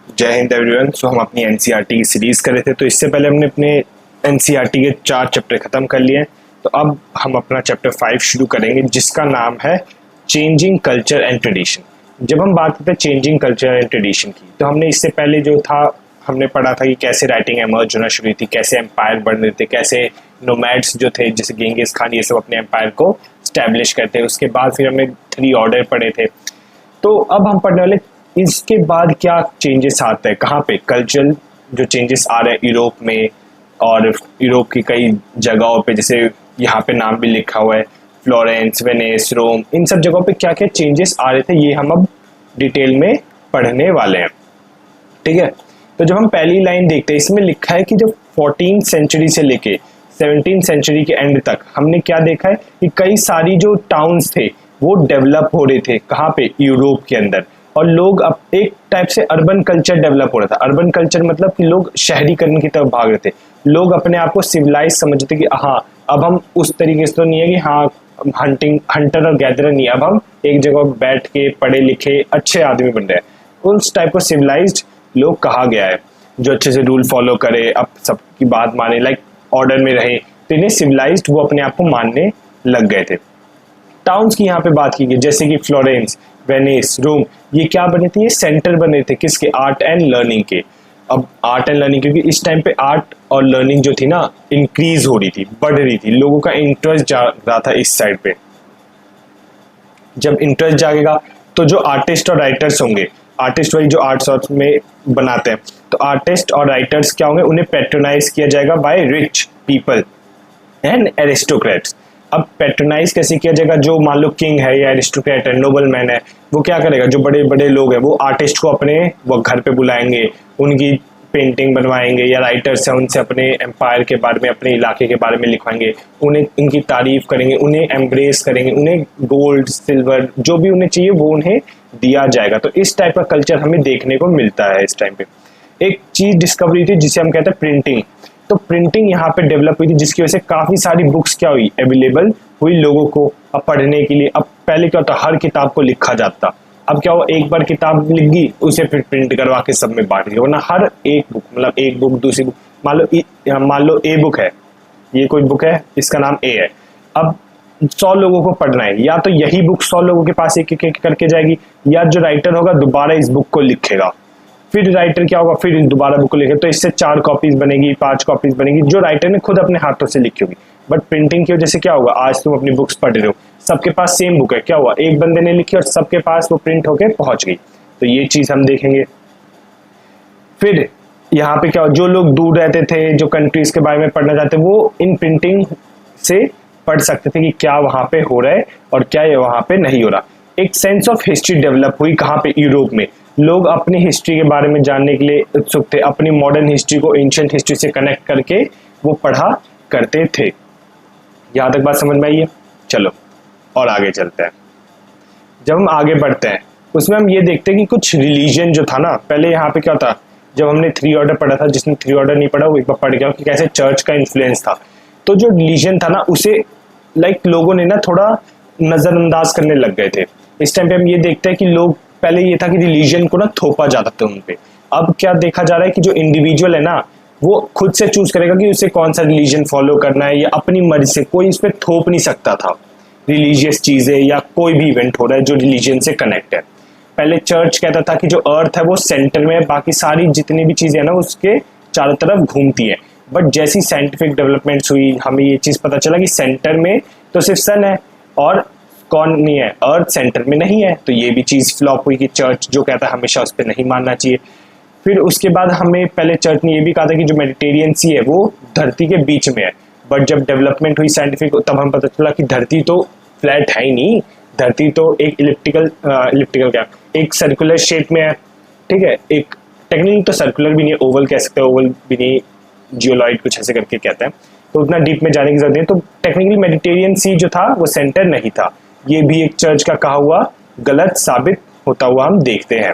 जय हिंद एवरीवन। सो हम अपनी एनसीईआरटी की सीरीज कर रहे थे, तो इससे पहले हमने अपने एनसीईआरटी के 4 चैप्टर खत्म कर लिए हैं। तो अब हम अपना चैप्टर 5 शुरू करेंगे, जिसका नाम है चेंजिंग कल्चर एंड ट्रेडिशन। जब हम बात करते हैं चेंजिंग कल्चर एंड ट्रेडिशन की, तो हमने इससे पहले जो था हमने पढ़ा था कि कैसे राइटिंग एमर्ज होना शुरू हुई थी, कैसे एम्पायर बढ़ रहे थे, कैसे नोमैड्स जो थे जैसे गेंगिस खान ये सब अपने एम्पायर को स्टैब्लिश करते हैं। उसके बाद फिर हमने 3 ऑर्डर पढ़े थे। तो अब हम पढ़ने वाले इसके बाद क्या चेंजेस आते हैं, कहाँ पे कल्चरल जो चेंजेस आ रहे हैं यूरोप में और यूरोप की कई जगहों पे, जैसे यहाँ पे नाम भी लिखा हुआ है फ्लोरेंस, वेनिस, रोम, इन सब जगहों पे क्या क्या चेंजेस आ रहे थे ये हम अब डिटेल में पढ़ने वाले हैं। ठीक है, तो जब हम पहली लाइन देखते हैं इसमें लिखा है कि जब 14th सेंचुरी से लेके 17th सेंचुरी के एंड तक हमने क्या देखा है कि कई सारी जो टाउन्स थे वो डेवलप हो रहे थे, कहाँ पे, यूरोप के अंदर। और लोग अब एक टाइप से अर्बन कल्चर डेवलप हो रहा था। अर्बन कल्चर मतलब कि लोग शहरीकरण की तरफ भाग रहे थे। लोग अपने आप को सिविलाइज समझते कि हाँ अब हम उस तरीके से तो नहीं है कि हाँ हंटर और गैदरर नहीं, अब हम एक जगह बैठ के पढ़े लिखे अच्छे आदमी बन रहे हैं। उस टाइप को सिविलाइज्ड लोग कहा गया है, जो अच्छे से रूल फॉलो करे, अब सबकी बात माने, लाइक ऑर्डर में रहे, तो इन्हें सिविलाइज्ड वो अपने आप को मानने लग गए थे। टाउन्स की यहाँ पे बात की गई, जैसे कि फ्लोरेंस, वेनिस, रोम, ये क्या बने थे, ये सेंटर बने थे किसके, आर्ट एंड लर्निंग के। अब आर्ट एंड लर्निंग, क्योंकि इस टाइम पे आर्ट और लर्निंग जो थी ना इंक्रीज हो रही थी, बढ़ रही थी, लोगों का इंटरेस्ट जा रहा था इस साइड पे। जब इंटरेस्ट जागेगा तो जो आर्टिस्ट और राइटर्स होंगे, आर्टिस्ट वही जो आर्ट्स में बनाते हैं, तो आर्टिस्ट और राइटर्स क्या होंगे, उन्हें पैट्रोनाइज किया जाएगा by rich people and aristocrats. अब पैट्रोनाइज कैसे किया जाएगा, जो मान लो किंग है या एरिस्टोक्रेट है, नोबल मैन है, वो क्या करेगा, जो बड़े बड़े लोग हैं वो आर्टिस्ट को अपने वो घर पे बुलाएंगे, उनकी पेंटिंग बनवाएंगे, या राइटर्स हैं उनसे अपने एम्पायर के बारे में, अपने इलाके के बारे में लिखवाएंगे, उन्हें इनकी तारीफ करेंगे, उन्हें एम्ब्रेस करेंगे, उन्हें गोल्ड सिल्वर जो भी उन्हें चाहिए वो उन्हें दिया जाएगा। तो इस टाइप का कल्चर हमें देखने को मिलता है इस टाइम पे। एक चीज डिस्कवरी थी जिसे हम कहते हैं प्रिंटिंग। तो प्रिंटिंग यहाँ पे डेवलप हुई थी, जिसकी वजह से काफी सारी बुक्स क्या हुई, अवेलेबल हुई लोगों को अब पढ़ने के लिए। अब पहले क्या होता, हर किताब को लिखा जाता, अब क्या हुआ, एक बार किताब लिख गई उसे फिर प्रिंट करवा के सब में बांट दिया। वरना हर एक बुक, मतलब एक बुक दूसरी बुक, मान लो ए बुक है, ये कोई बुक है, इसका नाम ए है, अब 100 लोगों को पढ़ना है, या तो यही बुक 100 लोगों के पास एक एक करके जाएगी, या जो राइटर होगा दोबारा इस बुक को लिखेगा, फिर राइटर क्या होगा, फिर दोबारा बुक को लिखे, तो इससे 4 कॉपीज बनेगी, 5 कॉपीज बनेगी, जो राइटर ने खुद अपने हाथों से लिखी होगी। बट प्रिंटिंग की वजह से क्या होगा, आज तुम अपनी बुक्स पढ़ रहे हो, सबके पास सेम बुक है, क्या हुआ, एक बंदे ने लिखी और सबके पास वो प्रिंट होके पहुंच गई। तो ये चीज हम देखेंगे। फिर यहाँ पे क्या, जो लोग दूर रहते थे, जो कंट्रीज के बारे में पढ़ना चाहते, वो इन प्रिंटिंग से पढ़ सकते थे कि क्या वहां पे हो रहा है और क्या ये वहां पे नहीं हो रहा। एक सेंस ऑफ हिस्ट्री डेवलप हुई, कहाँ पे, यूरोप में। लोग अपनी हिस्ट्री के बारे में जानने के लिए उत्सुक थे, अपनी मॉडर्न हिस्ट्री को एंशिएंट हिस्ट्री से कनेक्ट करके वो पढ़ा करते थे। यहाँ तक बात समझ में आई है? चलो और आगे चलते हैं। जब हम आगे बढ़ते हैं उसमें हम ये देखते हैं कि कुछ रिलीजन जो था ना, पहले यहाँ पे क्या था, जब हमने 3 ऑर्डर पढ़ा था, जिसने 3 ऑर्डर नहीं पढ़ा वो एक बार पढ़ गया कि कैसे चर्च का इन्फ्लुएंस था। तो जो रिलीजन था ना उसे लोगों ने ना थोड़ा नजरअंदाज करने लग गए थे। इस टाइम पे हम ये देखते हैं कि लोग, पहले ये था कि रिलीजन को ना थोपा जाता था उनपे, अब क्या देखा जा रहा है कि जो इंडिविजुअल है ना वो खुद से चूज करेगा कि उसे कौन सा रिलीजन फॉलो करना है, या अपनी मर्जी से, कोई इस पे थोप नहीं सकता था रिलीजियस चीजें या कोई भी इवेंट हो रहा है जो रिलीजन से कनेक्ट है। पहले चर्च कहता था कि जो अर्थ है वो सेंटर में है, बाकी सारी जितनी भी चीजें है ना उसके चारों तरफ घूमती है। बट जैसी साइंटिफिक डेवलपमेंट्स हुई, हमें ये चीज पता चला कि सेंटर में तो सिर्फ सन है और कौन नहीं है, अर्थ सेंटर में नहीं है। तो ये भी चीज फ्लॉप हुई कि चर्च जो कहता है हमेशा उस पर नहीं मानना चाहिए। फिर उसके बाद हमें पहले चर्च ने ये भी कहा था कि जो मेडिटेरियन सी है वो धरती के बीच में है। बट जब डेवलपमेंट हुई साइंटिफिक, तब हम पता चला कि धरती तो फ्लैट है ही नहीं, धरती तो एक इलिप्टिकल क्या, एक सर्कुलर शेप में है। ठीक है, एक टेक्निकली तो सर्कुलर भी नहीं है, ओवल कह सकते हैं, ओवल भी नहीं, जियोलॉइड कुछ ऐसे करके कहते हैं, तो उतना डीप में जाने की जरूरत नहीं। तो टेक्निकली मेडिटेरियन सी जो था वो सेंटर नहीं था। ये भी एक चर्च का कहा हुआ गलत साबित होता हुआ हम देखते हैं।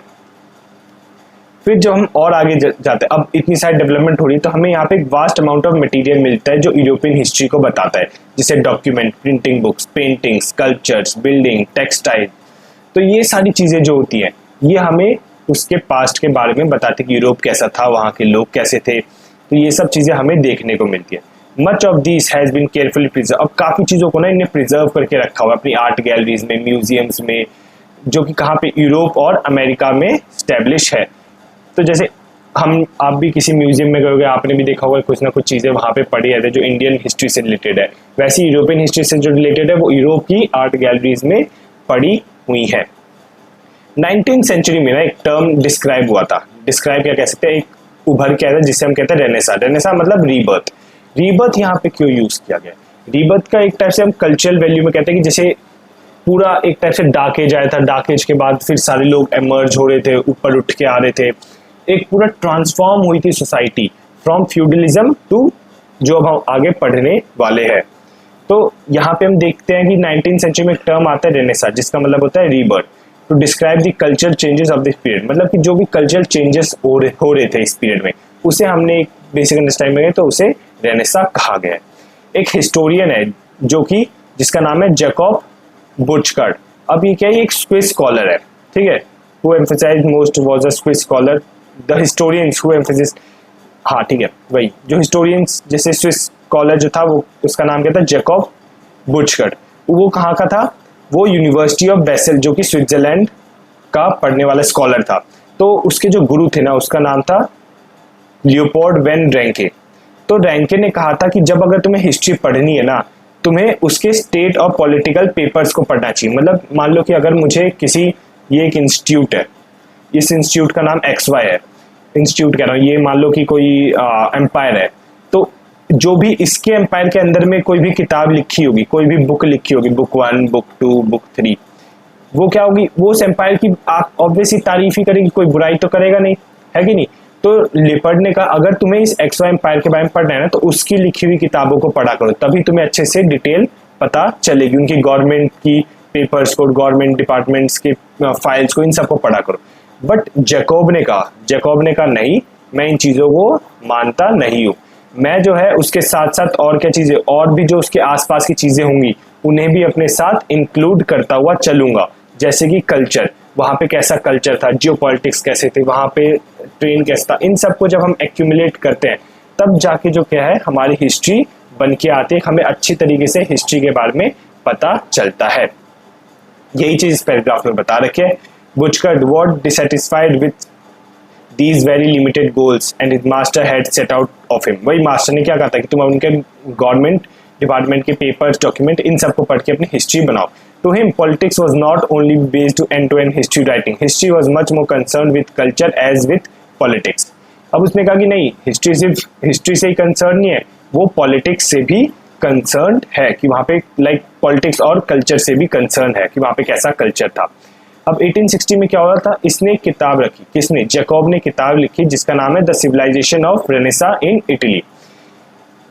फिर जब हम और आगे जाते हैं, अब इतनी सारी डेवलपमेंट हो रही है तो हमें यहाँ पे एक वास्ट अमाउंट ऑफ मटेरियल मिलता है जो यूरोपियन हिस्ट्री को बताता है, जैसे document, printing books, paintings, sculptures, building, textile. तो ये सारी चीजें जो होती हैं ये हमें उसके पास्ट के बारे में बताते कि यूरोप कैसा था, वहाँ के लोग कैसे थे। तो ये सब चीज़ें हमें देखने को मिलती है। Much of this has been carefully preserve. अब काफ़ी चीज़ों को ना इन्हें प्रिजर्व करके रखा हुआ है अपनी आर्ट गैलरीज में, म्यूजियम्स में, जो कि कहाँ पे, यूरोप और अमेरिका में स्टैब्लिश है। तो जैसे आप भी किसी म्यूजियम में गए, आपने भी देखा होगा कुछ ना कुछ चीज़ें वहाँ पे पड़ी है जो इंडियन हिस्ट्री से रिलेटेड है, वैसे यूरोपियन हिस्ट्री से जो रिलेटेड है वो यूरोप की आर्ट गैलरीज में पड़ी हुई है। 19th सेंचुरी में ना एक टर्म डिस्क्राइब हुआ था, डिस्क्राइब क्या कह सकते हैं, एक उभर के आया था जिसे हम कहते हैं रेनेसा। रेनेसा मतलब रीबर्थ। रीबर्थ यहाँ पे क्यों यूज किया गया? रीबर्थ का एक टाइप से हम कल्चरल वैल्यू में कहते हैं कि जैसे पूरा एक टाइप से डार्क एज आया था, डार्क एज के बाद फिर सारे लोग एमर्ज हो रहे थे, ऊपर उठ के आ रहे थे, एक पूरा ट्रांसफॉर्म हुई थी सोसाइटी फ्रॉम फ्यूडलिज्म टू जो अब हम आगे पढ़ने वाले हैं। तो यहाँ पे हम देखते हैं कि 19th सेंचुरी में एक टर्म आता है रेनेसा, जिसका मतलब होता है rebirth, to describe the cultural changes of this period. मतलब कि जो भी कल्चरल चेंजेस हो रहे थे इस पीरियड में, उसे हमने एक बेसिक अंडरस्टैंडिंग में गए तो उसे रेनेसा कहा गया है। एक हिस्टोरियन है जो कि जिसका नाम है जैकब बुर्चकार्ड। अब ये क्या है, एक स्विस स्कॉलर है, ठीक है, who emphasised most was a Swiss scholar, the historians who emphasised, हाँ ठीक है, वही जो हिस्टोरियंस जैसे स्विस स्कॉलर जो था वो उसका नाम क्या था, जैकब बुर्चकार्ड। वो कहाँ का था? वो यूनिवर्सिटी ऑफ बेसेल जो कि स्विट्जरलैंड का पढ़ने वाला स्कॉलर था। तो उसके जो गुरु थे ना, उसका नाम था लियोपोल्ड वैन रैंके। तो रैंके ने कहा था कि जब अगर तुम्हें हिस्ट्री पढ़नी है ना, तुम्हें उसके स्टेट और पॉलिटिकल पेपर्स को पढ़ना चाहिए। मतलब मान लो कि अगर मुझे किसी, ये एक इंस्टीट्यूट है, इस इंस्टीट्यूट का नाम XY है, इंस्टीट्यूट कह रहा हूँ, ये मान लो कि कोई एम्पायर है, तो जो भी इसके एम्पायर के अंदर में कोई भी किताब लिखी होगी, कोई भी बुक लिखी होगी, बुक 1, बुक 2, बुक 3, वो क्या होगी, वो उस एम्पायर की आप ऑब्वियसली तारीफ ही करेगी, कोई बुराई तो करेगा नहीं, है कि नहीं। तो पढ़ने का, अगर तुम्हें इस XY एम्पायर के बारे में पढ़ना है ना, तो उसकी लिखी हुई किताबों को पढ़ा करो, तभी तुम्हें अच्छे से डिटेल पता चलेगी, उनकी गवर्नमेंट की पेपर्स को, गवर्नमेंट डिपार्टमेंट्स के फाइल्स को, इन सबको पढ़ा करो। बट जैकब ने कहा नहीं, मैं इन चीज़ों को मानता नहीं हूँ, मैं जो है उसके साथ साथ और क्या चीज़ें, और भी जो उसके आसपास की चीज़ें होंगी उन्हें भी अपने साथ इंक्लूड करता हुआ चलूंगा। जैसे कि कल्चर, वहाँ पे कैसा कल्चर था, जियोपॉलिटिक्स कैसे थे, वहाँ पे ट्रेन कैसा था, इन सबको जब हम एक्यूमुलेट करते हैं तब जाके जो क्या है हमारी हिस्ट्री बन के आती है, हमें अच्छी तरीके से हिस्ट्री के बारे में पता चलता है। यही चीज़ इस पैराग्राफ में बता रखे है। Butchkard was dissatisfied with these very limited goals and his master had set out of him। वही मास्टर ने क्या कहा था कि तुम उनके गवर्नमेंट डिपार्टमेंट के पेपर्स, डॉक्यूमेंट, इन सबको पढ़ के अपनी हिस्ट्री बनाओ। To him, politics was not only based to end-to-end history writing. History was much more concerned with culture as with politics। अब उसने कहा कि नहीं, हिस्ट्री सिर्फ हिस्ट्री से ही कंसर्न नहीं है, वो पॉलिटिक्स से भी कंसर्न है, कि वहाँ पे लाइक पॉलिटिक्स और कल्चर से भी कंसर्न है कि वहाँ पे कैसा कल्चर था। अब 1860 में क्या हो रहा था, इसने एक किताब रखी, किसने, जैकब ने किताब लिखी जिसका नाम है the civilisation of renaissance in Italy.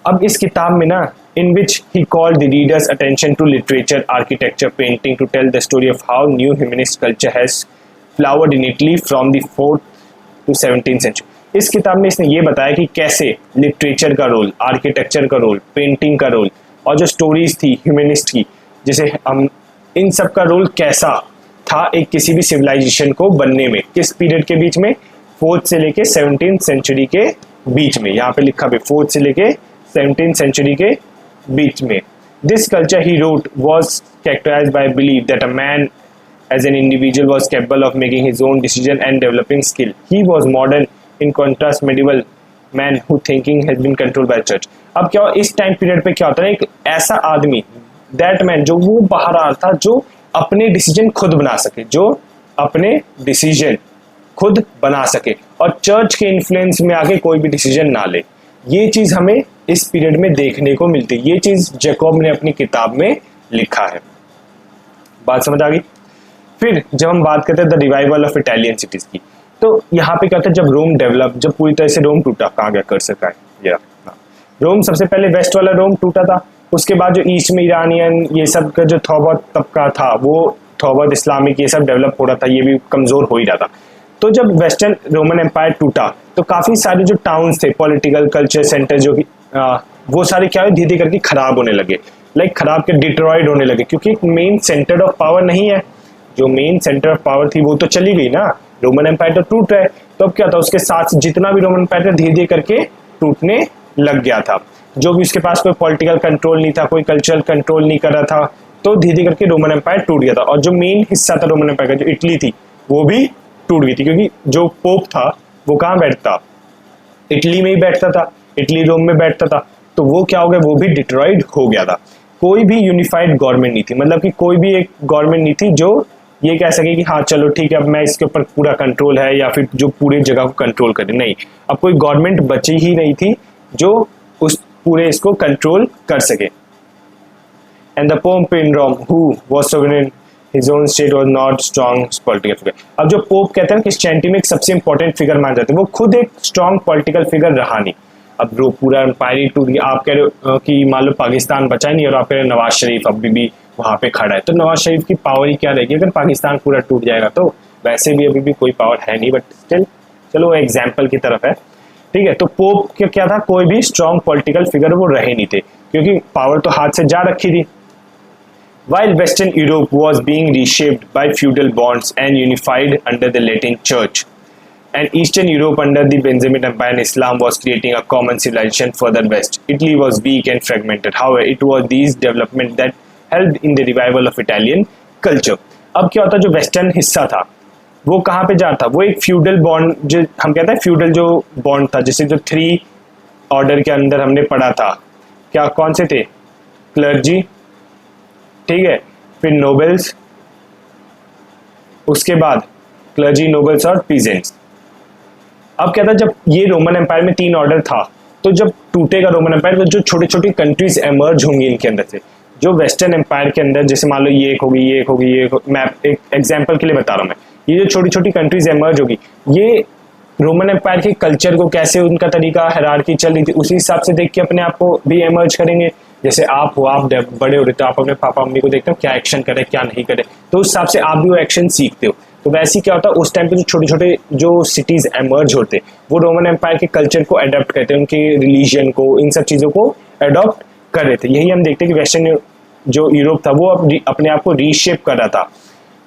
अब इस किताब में ना, in which he called the reader's attention to literature, architecture, painting, to tell the story of how new humanist culture has flowered in Italy from the 4th to 17th century। इस किताब में इसने ये बताया कि कैसे लिटरेचर का role, architecture का रोल, पेंटिंग का रोल, और जो स्टोरीज थी ह्यूमनिस्ट की, जैसे हम, इन सब का रोल कैसा था एक किसी भी सिविलाइजेशन को बनने में, किस पीरियड के बीच में, 4th से लेके 17th सेंचुरी के बीच में। यहाँ पे लिखा भी 4th से लेके 17th सेंचुरी के बीच में। This culture, he wrote, was characterized by belief that a man as an individual was capable of making his own decision and developing skill. He was modern, in contrast medieval man who thinking has been controlled by the church। अब क्या, इस time period पे क्या होता है, एक ऐसा आदमी, दैट मैन, जो वो बाहर आ रहा था, जो अपने डिसीजन खुद बना सके, जो अपने डिसीजन खुद बना सके और चर्च के इन्फ्लुएंस में आके कोई भी डिसीजन ना ले। ये चीज हमें इस पीरियड में देखने को मिलती है, ये चीज जैकब ने अपनी किताब में लिखा है। बात समझ आ गई। फिर जब हम बात करते हैं the revival of Italian cities की, तो यहाँ पे क्या होता है, जब रोम डेवलप, जब पूरी तरह से रोम टूटा, कहाँ गया कर सका है, रोम सबसे पहले वेस्ट वाला रोम टूटा था, उसके बाद जो ईस्ट में ईरानियन ये सब का जो थोड़ा बहुत तबका था, वो थोड़ा बहुत इस्लामिक ये सब डेवलप हो रहा था, ये भी कमजोर हो ही रहा था। तो जब वेस्टर्न रोमन एम्पायर टूटा तो काफी सारे जो टाउन्स थे, पॉलिटिकल कल्चर सेंटर जो वो सारे क्या धीरे धीरे करके खराब होने लगे, लाइक खराब के डिट्रॉयड होने लगे, क्योंकि एक मेन सेंटर ऑफ पावर नहीं है। जो मेन सेंटर ऑफ पावर थी वो तो चली गई ना, रोमन एम्पायर तो टूट रहा है, तो अब क्या था, उसके साथ जितना भी रोमन एम्पायर था धीरे धीरे करके टूटने लग गया था। जो भी उसके पास कोई पॉलिटिकल कंट्रोल नहीं था, कोई कल्चरल कंट्रोल नहीं कर रहा था, तो धीरे धीरे करके रोमन एम्पायर टूट गया था। और जो मेन हिस्सा था रोमन एम्पायर का, जो इटली थी, वो भी टूट गई थी, क्योंकि जो पोप था वो कहाँ बैठता, इटली में ही बैठता था, इटली रोम में बैठता था, तो वो क्या हो गया, वो भी डिट्रॉइड हो गया था। कोई भी यूनिफाइड गवर्नमेंट नहीं थी, मतलब कि कोई भी एक गवर्नमेंट नहीं थी जो ये कह सके कि हाँ चलो ठीक है अब मैं इसके ऊपर पूरा कंट्रोल है, या फिर जो पूरे जगह को कंट्रोल करे, नहीं, अब कोई गवर्नमेंट बची ही नहीं थी जो उस पूरे इसको कंट्रोल कर सके। And the pope in Rome who was sovereign his own state was not strong political figure. अब जो पोप कहते हैं क्रिश्चियनिटी में एक सबसे इंपॉर्टेंट फिगर माने जाते हैं, वो खुद एक स्ट्रॉन्ग पॉलिटिकल फिगर रहा नहीं। अब वो पूरा एम्पायर ही टूट गया। आप कह रहे हो कि मान लो पाकिस्तान बचा नहीं, और आप कह रहे हो नवाज शरीफ अभी भी वहां पे खड़ा है, तो नवाज शरीफ की पावर ही क्या रहेगी अगर पाकिस्तान पूरा टूट जाएगा। तो वैसे भी अभी भी कोई पावर है नहीं, बट स्टिल चलो एग्जाम्पल की तरफ है, ठीक है। तो पोप क्या था, कोई भी स्ट्रॉन्ग पॉलिटिकल फिगर वो रहे नहीं थे, क्योंकि पावर तो हाथ से जा रखी थी। While Western Europe was being reshaped by feudal bonds and unified under the Latin Church, and Eastern Europe under the Byzantine Empire and Islam was creating a common civilization further west. Italy was weak and fragmented. However, it was these developments that helped in the revival of Italian culture. अब क्या होता, जो western हिस्सा था वो कहाँ पे जाता, वो एक फ्यूडल बॉन्ड, जो हम कहते हैं फ्यूडल जो बॉन्ड था, जैसे जो 3 ऑर्डर के अंदर हमने पढ़ा था, क्या कौन से थे, क्लर्जी, ठीक है, फिर नोबल्स, उसके बाद क्लर्जी, नोबल्स और पीजेंट्स। अब क्या था, जब ये रोमन एम्पायर में 3 ऑर्डर था, तो जब टूटेगा रोमन एम्पायर तो जो छोटी छोटी कंट्रीज एमर्ज होंगी इनके अंदर से, जो वेस्टर्न एम्पायर के अंदर, जैसे मान लो ये एक होगी, ये एक होगी, ये मैं एक एग्जांपल के लिए बता रहा हूँ मैं, ये जो छोटी छोटी कंट्रीज एमर्ज होगी, ये रोमन एम्पायर के कल्चर को कैसे उनका तरीका हायरार्की चल रही थी उसी हिसाब से देख के अपने आप को भी एमर्ज करेंगे। जैसे आप हो, आप बड़े हो रहे, तो आप अपने पापा मम्मी को देखते हो क्या एक्शन करे क्या नहीं करे, तो उस हिसाब से आप भी वो एक्शन सीखते हो। तो वैसे ही क्या होता है, उस टाइम पे जो छोटे छोटे जो सिटीज एमर्ज होते, वो रोमन एम्पायर के कल्चर को अडॉप्ट करते, उनके रिलीजन को, इन सब चीज़ों को अडॉप्ट कर रहे थे। यही हम देखते हैं कि वेस्टर्न जो यूरोप था वो अपने आप को रीशेप कर रहा था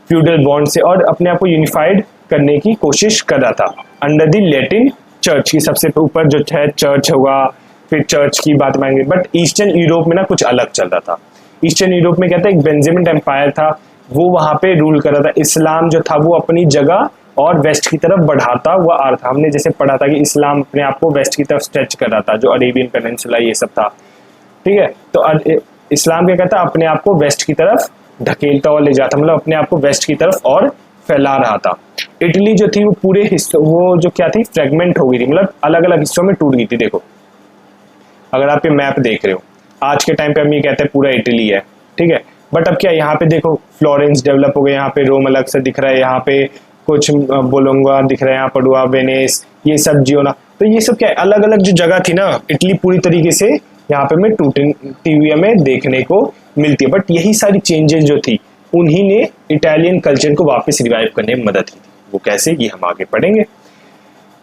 फ्यूडल बॉन्ड से, और अपने आप को यूनिफाइड करने की कोशिश कर रहा था अंडर द लैटिन चर्च की। सबसे ऊपर जो है चर्च होगा, फिर चर्च की बात मांगे। बट ईस्टर्न यूरोप में ना कुछ अलग चल रहा था। ईस्टर्न यूरोप में क्या था, एक बेंजामिन एम्पायर था, वो वहां पे रूल कर रहा था। इस्लाम जो था वो अपनी जगह और वेस्ट की तरफ बढ़ाता हुआ आ रहा था। हमने जैसे पढ़ा था कि इस्लाम अपने आप को वेस्ट की तरफ स्ट्रेच कर रहा था, जो अरेबियन पेनिनसुला ये सब था, ठीक है। तो इस्लाम क्या कहता, अपने आप को वेस्ट की तरफ ढकेलता हुआ ले जाता, मतलब अपने आप को वेस्ट की तरफ और फैला रहा था। इटली जो थी वो पूरे हिस्सों, वो जो क्या थी, फ्रेगमेंट हो गई थी, मतलब अलग अलग हिस्सों में टूट गई थी। देखो अगर आप ये मैप देख रहे हो, आज के टाइम पे हम ये कहते हैं पूरा इटली है, ठीक है, बट अब क्या यहाँ पे देखो फ्लोरेंस डेवलप हो गया, यहाँ पे रोम अलग से दिख रहा है, यहाँ पे कुछ बोलोंगा दिख रहा है, यहाँ पडुआ, वेनिस, ये सब जियोना, तो ये सब क्या अलग अलग जो जगह थी ना, इटली पूरी तरीके से यहाँ पे हमें टूटी हुई हमें देखने को मिलती है। बट यही सारी चेंजेस जो थी उन्हीं ने इटालियन कल्चर को वापस रिवाइव करने में मदद की थी। वो कैसे, ये हम आगे पढ़ेंगे।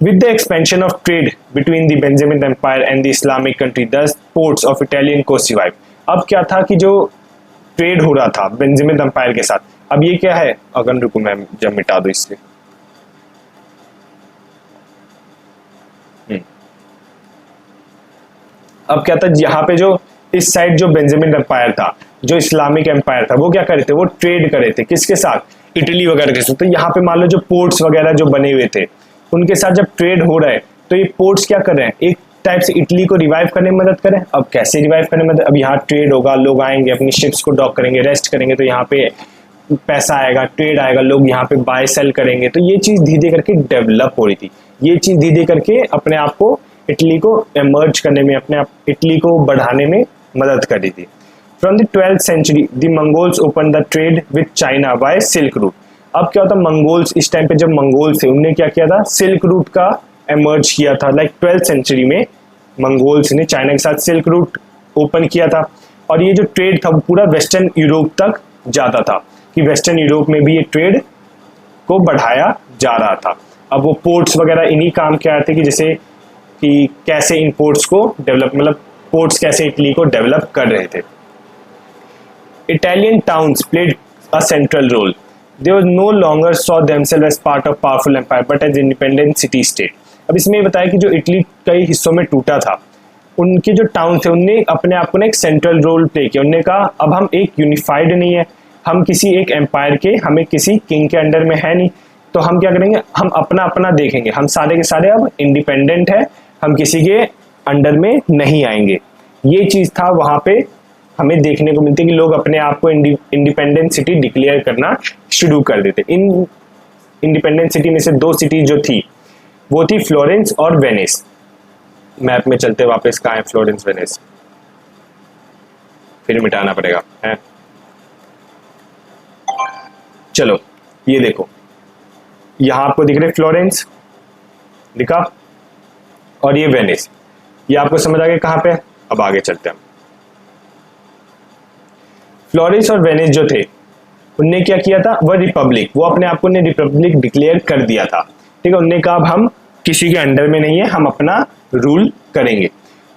With the expansion of trade between the Byzantine Empire and the Islamic country, the ports of Italian coast revived. अब क्या था कि जो ट्रेड हो रहा था बेंजामिन एम्पायर के साथ, अब ये क्या है, अगर रुको मैं जब मिटा दो इससे, अब क्या था, यहाँ पे जो इस साइड जो बेंजामिन एम्पायर था, जो इस्लामिक एम्पायर था, वो क्या कर रहे थे, वो ट्रेड कर रहे थे किसके साथ, इटली वगैरह के साथ। तो यहाँ पे मान लो जो पोर्ट्स वगैरह जो बने हुए थे उनके साथ जब ट्रेड हो रहा है, तो ये पोर्ट्स क्या कर रहे हैं, एक टाइप से इटली को रिवाइव करने में मदद करें। अब कैसे रिवाइव करने में मदद, अब यहाँ ट्रेड होगा, लोग आएंगे अपनी शिप्स को डॉक करेंगे, रेस्ट करेंगे, तो यहाँ पे पैसा आएगा, ट्रेड आएगा, लोग यहाँ पे बाय सेल करेंगे, तो ये चीज धीरे करके डेवलप हो रही थी। ये चीज धीरे करके अपने आप को इटली को एमर्ज करने में, अपने आप इटली को बढ़ाने में मदद कर रही थी। From the 12th century, the Mongols opened the trade with China by Silk Route. अब क्या होता, मंगोल्स इस टाइम पे जब मंगोल्स थे, उन्होंने क्या किया था, सिल्क रूट का एमर्ज किया था। लाइक 12th century में मंगोल्स ने चाइना के साथ सिल्क रूट ओपन किया था, और ये जो ट्रेड था वो पूरा वेस्टर्न यूरोप तक जाता था, कि वेस्टर्न यूरोप में भी ये ट्रेड को बढ़ाया जा रहा था। अब वो पोर्ट्स वगैरह इन्हीं काम के आए थे, कि जैसे कि कैसे इन पोर्ट्स को डेवलप, मतलब पोर्ट्स कैसे इटली को डेवलप कर रहे थे। Italian towns played a central role. They was no longer saw themselves as part of powerful empire but as independent city state. अब इसमें बताया कि जो इटली कई हिस्सों में टूटा था, उनके जो टाउन थे उनने अपने आप को ना एक सेंट्रल रोल प्ले किया। उन्होंने कहा अब हम एक यूनिफाइड नहीं है, हम किसी एक एम्पायर के, हमें किसी किंग के अंडर में है नहीं, तो हम क्या करेंगे, हम अपना अपना देखेंगे, हम सारे के सारे अब इंडिपेंडेंट है, हम किसी के अंडर में नहीं आएंगे। ये चीज था वहां पे हमें देखने को मिलती है कि लोग अपने आप को इंडिपेंडेंट सिटी डिक्लेयर करना शुरू कर देते। इन इंडिपेंडेंट सिटी में से दो सिटी जो थी वो थी फ्लोरेंस और वेनिस। मैप में चलते वापस, कहाँ है फ्लोरेंस वेनिस, फिर मिटाना पड़ेगा है। चलो ये देखो, यहां आपको दिख रहे फ्लोरेंस लिखा और ये वेनिस, ये आपको समझ आ गया कहां पे। अब आगे चलते हैं। फ्लोरेंस और वेनिस जो थे उनने क्या किया था, वह रिपब्लिक, वो अपने आप को ने रिपब्लिक डिक्लेयर कर दिया था। ठीक है, उनने कहा अब हम किसी के अंडर में नहीं है, हम अपना रूल करेंगे।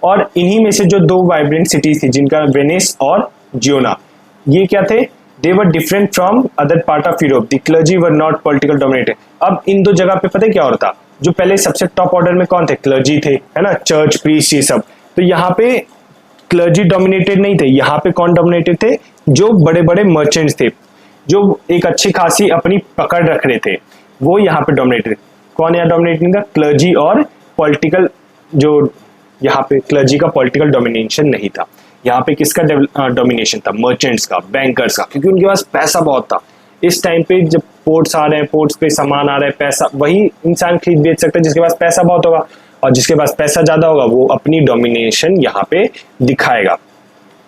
और इन्हीं में से जो दो वाइब्रेंट सिटीज थी जिनका वेनिस और जियोना, ये क्या थे, they were different from other part of Europe, the clergy were not political dominated. अब इन दो जगह पे पता है क्या होता था, जो पहले सबसे टॉप ऑर्डर में कौन थे, क्लर्जी थे, है ना, चर्च प्रीस्ट ये सब। तो यहाँ पे क्लर्जी डोमिनेटेड नहीं थे, यहाँ पे कौन डोमिनेटेड थे, जो बड़े बड़े मर्चेंट्स थे, जो एक अच्छी खासी अपनी पकड़ रख रहे थे, वो यहाँ पे डोमिनेटेड। कौन यहाँ डोमिनेटिंग था, क्लर्जी और पॉलिटिकल, जो यहाँ पे क्लर्जी का पॉलिटिकल डोमिनेशन नहीं था, यहाँ पे किसका डोमिनेशन था, मर्चेंट्स का, बैंकर्स का, क्योंकि उनके पास पैसा बहुत था। इस टाइम पे जब पोर्ट्स आ रहे हैं, पोर्ट्स पे सामान आ रहा है, पैसा वही इंसान खरीद बेच सकता है जिसके पास पैसा बहुत होगा, और जिसके पास पैसा ज्यादा होगा वो अपनी डोमिनेशन यहाँ पे दिखाएगा।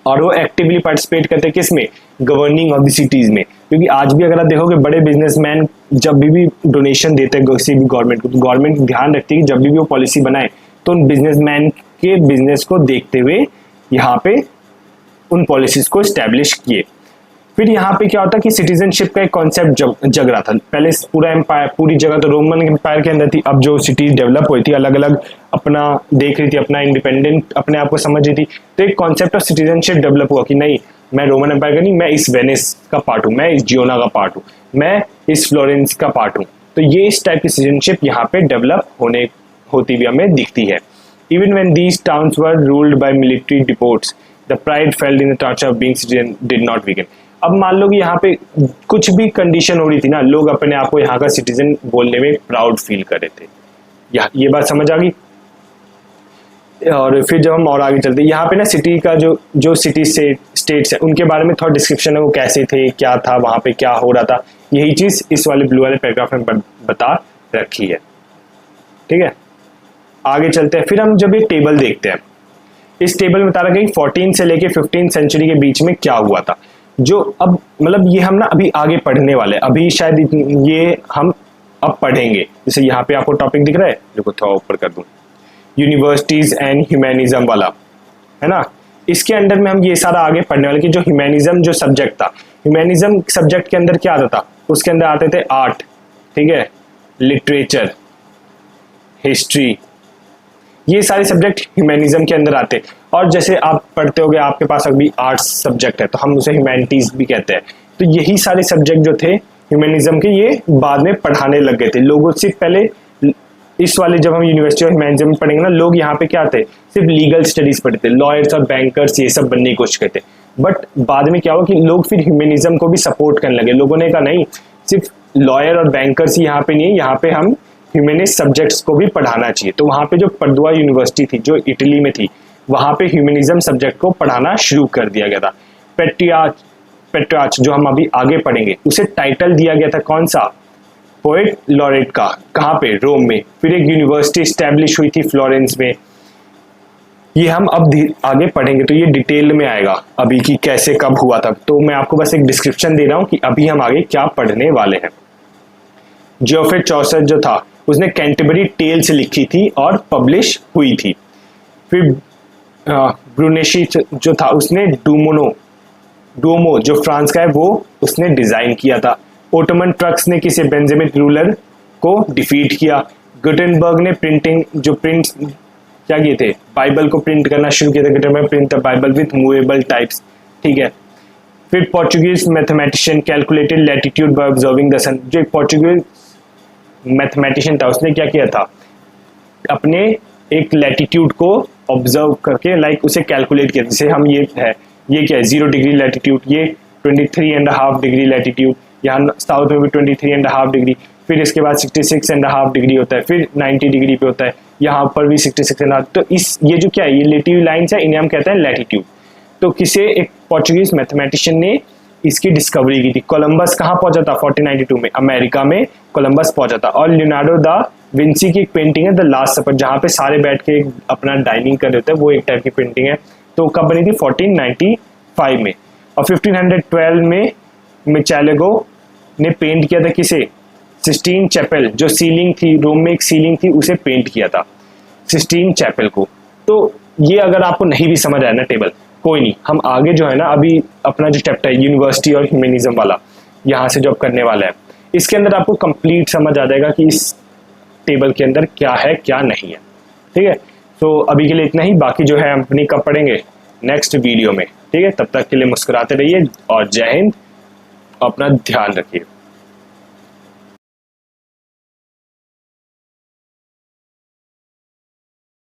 और वो एक्टिवली पार्टिसिपेट करते हैं किसमें, गवर्निंग ऑफ द सिटीज में। क्योंकि आज भी अगर आप देखोगे बड़े बिजनेसमैन जब भी डोनेशन देते हैं किसी भी गवर्नमेंट को, तो गवर्नमेंट ध्यान रखती है कि जब भी वो पॉलिसी बनाए तो उन बिजनेसमैन के बिजनेस को देखते हुए यहाँ पे उन पॉलिसीज को स्टैब्लिश किए। फिर यहाँ पे क्या होता है कि सिटीजनशिप का एक कॉन्सेप्ट जग रहा था। पहले पूरा एम्पायर, पूरी जगह तो रोमन एम्पायर के अंदर थी, अब जो सिटीज डेवलप हुई थी, अलग अलग अपना देख रही थी, अपना इंडिपेंडेंट अपने आप को समझ रही थी, तो एक कॉन्सेप्ट ऑफ सिटीजनशिप डेवलप हुआ कि नहीं, मैं रोमन एम्पायर का नहीं, मैं इस वेनिस का पार्ट हूँ, मैं इस जियोना का पार्ट हूँ, मैं इस फ्लोरेंस का पार्ट हूँ। तो ये इस टाइप की सिटीजनशिप यहाँ पे डेवलप होती भी हमें दिखती है। Even when these towns were ruled by military depots, the pride felt in the torture of being citizen did not weaken. अब मान लो कि यहाँ पे कुछ भी कंडीशन हो रही थी ना, लोग अपने आप को यहाँ का सिटीजन बोलने में प्राउड फील कर रहे थे। ये बात समझ आ गई। और फिर जब हम और आगे चलते, यहाँ पे ना सिटी का जो सिटी स्टेट्स है उनके बारे में थोड़ा डिस्क्रिप्शन है, वो कैसे थे, क्या था, वहां पे क्या हो रहा था, यही चीज इस वाले ब्लू वाले पैराग्राफ में बता रखी है। ठीक है, आगे चलते हैं। फिर हम जब ये टेबल देखते हैं, इस टेबल में बता रखा है कि 14 से लेके 15 सेंचुरी के बीच में क्या हुआ था, जो अब मतलब ये हम ना अभी आगे पढ़ने वाले हैं, अभी शायद ये हम अब पढ़ेंगे। जैसे यहाँ पे आपको टॉपिक दिख रहा है, देखो थोड़ा ऊपर कर दूं, यूनिवर्सिटीज एंड ह्यूमैनिज्म वाला है ना, इसके अंडर में हम ये सारा आगे पढ़ने वाले कि जो ह्यूमैनिज्म जो सब्जेक्ट था, ह्यूमैनिज्म सब्जेक्ट के अंदर क्या आता था, उसके अंदर आते थे आर्ट, ठीक है, लिटरेचर, हिस्ट्री, ये सारे सब्जेक्ट ह्यूमैनिज्म के अंदर आते। और जैसे आप पढ़ते होगे, आपके पास अभी आर्ट्स सब्जेक्ट है तो हम उसे ह्यूमैनिटीज भी कहते हैं। तो यही सारे सब्जेक्ट जो थे ह्यूमैनिज्म के, ये बाद में पढ़ाने लग गए थे लोगों से। पहले इस वाले जब हम यूनिवर्सिटी ऑफ ह्यूमैनिज्म में पढ़ेंगे ना, लोग यहाँ पे क्या थे, सिर्फ लीगल स्टडीज पढ़ते थे, लॉयर्स और बैंकर्स ये सब बनने की कोशिश करते। बट बाद में क्या हुआ कि लोग फिर ह्यूमैनिज्म को भी सपोर्ट करने लगे। लोगों ने कहा नहीं, सिर्फ लॉयर और बैंकर्स ही यहाँ पे नहीं है, यहाँ पे हम ह्यूमैनिस्ट सब्जेक्ट्स को भी पढ़ाना चाहिए। तो वहां पे जो पदुआ यूनिवर्सिटी थी जो इटली में थी, वहां पे ह्यूमैनिज्म सब्जेक्ट को पढ़ाना शुरू कर दिया गया था। पेट्रियार्च जो हम अभी आगे पढ़ेंगे, उसे टाइटल दिया गया था कौन सा, पोएट लॉरेट का। कहाँ पे, रोम में। फिर एक यूनिवर्सिटी स्टैब्लिश हुई थी फ्लोरेंस में, ये हम अब आगे पढ़ेंगे तो ये डिटेल में आएगा अभी कि कैसे कब हुआ था। तो मैं आपको बस एक डिस्क्रिप्शन दे रहा हूँ कि अभी हम आगे क्या पढ़ने वाले हैं। जियोफिर चौसर जो था उसने कैंटरबरी टेल्स लिखी थी और पब्लिश हुई थी। फिर ब्रूनेशी जो था उसने डोमो जो फ्रांस का है वो उसने डिजाइन किया था। ओटोमन ट्रक्स ने किसी बेंजामिन रूलर को डिफीट किया। गुटेनबर्ग ने प्रिंटिंग जो प्रिंट क्या किए थे, बाइबल को प्रिंट करना शुरू किया था। Gutenberg print the Bible with movable types, ठीक है। फिर Portuguese mathematician calculated latitude by observing the sun. जो एक पोर्चुगीज मैथमेटिशियन था उसने क्या किया था, अपने एक लैटिट्यूड को ऑब्जर्व करके लाइक उसे कैलकुलेट किया। जैसे हम ये क्या है 0 डिग्री लैटिट्यूड, ये 23.5 डिग्री लैटिट्यूड, यहाँ साउथ में भी 23.5 डिग्री, फिर इसके बाद 66.5 डिग्री होता है, फिर 90 डिग्री पे होता है, यहाँ पर भी 66.5। तो ये जो क्या है, ये लेटिव लाइन्स है, इन्हें हम कहते हैं लैटिट्यूड। तो किसे एक पोर्चुगीज मैथमेटिशियन ने इसकी डिस्कवरी की थी। कोलंबस कहाँ पहुंचा था 1492 में, अमेरिका में कोलंबस पहुंचा था। और लियोनार्डो दा विंसी की एक पेंटिंग है द लास्ट सपर, जहाँ पे सारे बैठ के अपना डाइनिंग कर रहे होते हैं, वो एक टाइप की पेंटिंग है। तो कब बनी थी 1495 में। और 1512 में मिचेलेगो ने पेंट किया था किसे, सिस्टीन चैपल, जो सीलिंग थी रोम में एक सीलिंग थी उसे पेंट किया था सिस्टीन चैपल को। तो ये अगर आपको नहीं भी समझ आया ना टेबल, कोई नहीं, हम आगे जो है ना अभी अपना जो चैप्टर है यूनिवर्सिटी और ह्यूमनिज्म वाला, यहाँ से जो करने वाला है, इसके अंदर आपको कंप्लीट समझ आ जाएगा कि इस टेबल के अंदर क्या है क्या नहीं है। ठीक है, तो अभी के लिए इतना ही, बाकी जो है हम अपनी कब पढ़ेंगे नेक्स्ट वीडियो में। ठीक है, तब तक के लिए मुस्कुराते रहिए और जय हिंद, अपना ध्यान रखिए।